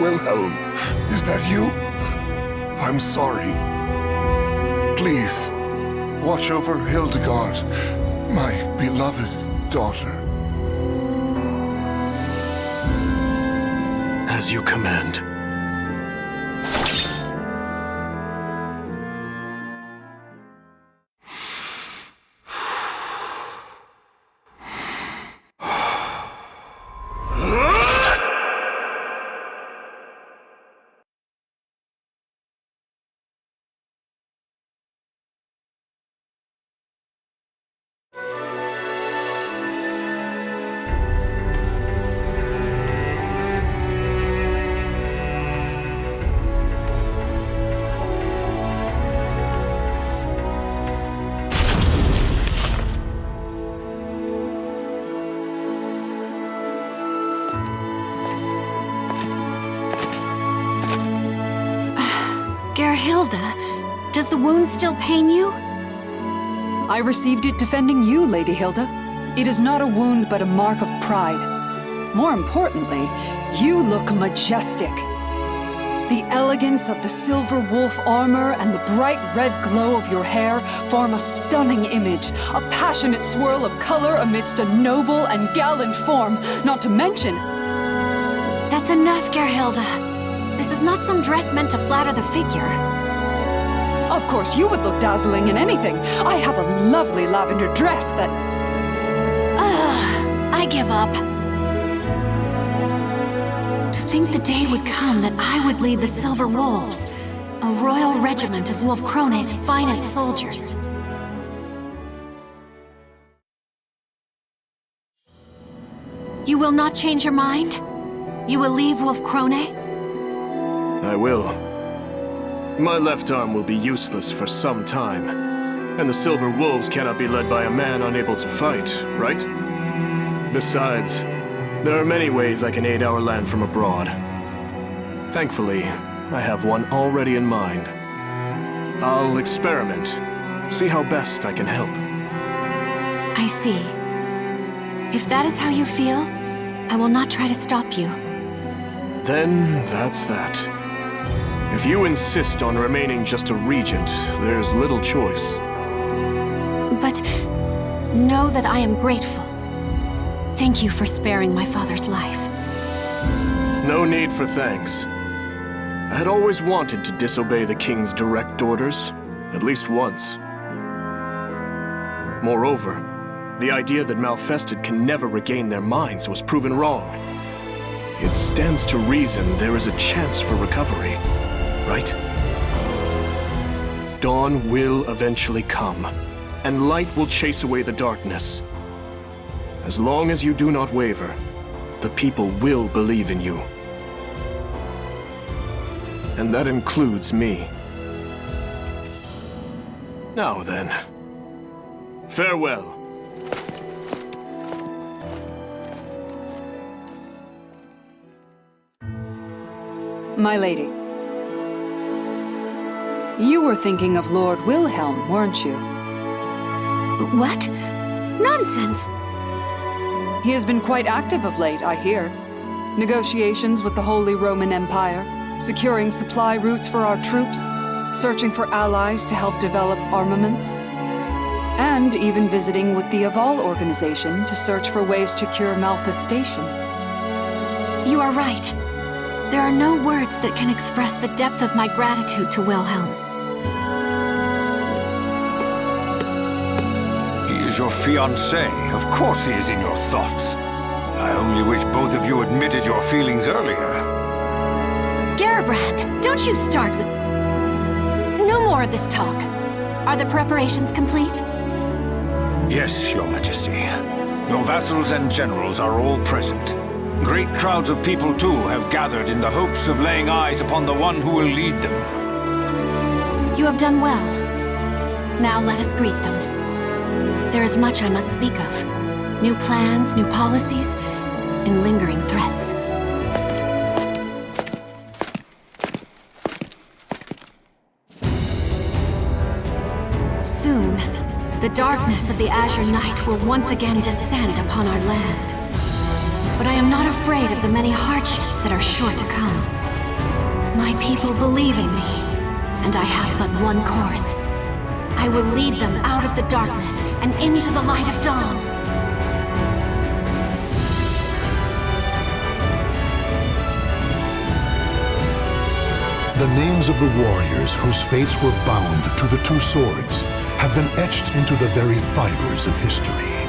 Wilhelm, is that you? I'm sorry. Please, watch over Hildegard, my beloved daughter. As you command. Hilda, does the wound still pain you? I received it defending you, Lady Hilda. It is not a wound, but a mark of pride. More importantly, you look majestic. The elegance of the silver wolf armor and the bright red glow of your hair form a stunning image, a passionate swirl of color amidst a noble and gallant form, not to mention... That's enough, Gerhilda. This is not some dress meant to flatter the figure. Of course, you would look dazzling in anything. I have a lovely lavender dress that... I give up. To think the day would come that I would lead the Silver Wolves, a royal regiment of Wolf Krone's finest soldiers. You will not change your mind? You will leave Wolf Krone? I will. My left arm will be useless for some time. And the Silver Wolves cannot be led by a man unable to fight, right? Besides, there are many ways I can aid our land from abroad. Thankfully, I have one already in mind. I'll experiment, see how best I can help. I see. If that is how you feel, I will not try to stop you. Then that's that. If you insist on remaining just a regent, there's little choice. But know that I am grateful. Thank you for sparing my father's life. No need for thanks. I had always wanted to disobey the king's direct orders, at least once. Moreover, the idea that Malfested can never regain their minds was proven wrong. It stands to reason there is a chance for recovery, right? Dawn will eventually come, and light will chase away the darkness. As long as you do not waver, the people will believe in you. And that includes me. Now then, farewell. My lady. You were thinking of Lord Wilhelm, weren't you? What? Nonsense! He has been quite active of late, I hear. Negotiations with the Holy Roman Empire, securing supply routes for our troops, searching for allies to help develop armaments, and even visiting with the Vl organization to search for ways to cure malfestation. You are right. There are no words that can express the depth of my gratitude to Wilhelm. He is your fiancé. Of course he is in your thoughts. I only wish both of you admitted your feelings earlier. Gerbrand, don't you start with... No more of this talk. Are the preparations complete? Yes, Your Majesty. Your vassals and generals are all present. Great crowds of people, too, have gathered in the hopes of laying eyes upon the one who will lead them. You have done well. Now let us greet them. There is much I must speak of. New plans, new policies, and lingering threats. Soon, the darkness of the Azure Night will once again descend upon our land. But I am not afraid of the many hardships that are sure to come. My people believe in me, and I have but one course. I will lead them out of the darkness and into the light of dawn. The names of the warriors whose fates were bound to the two swords have been etched into the very fibers of history.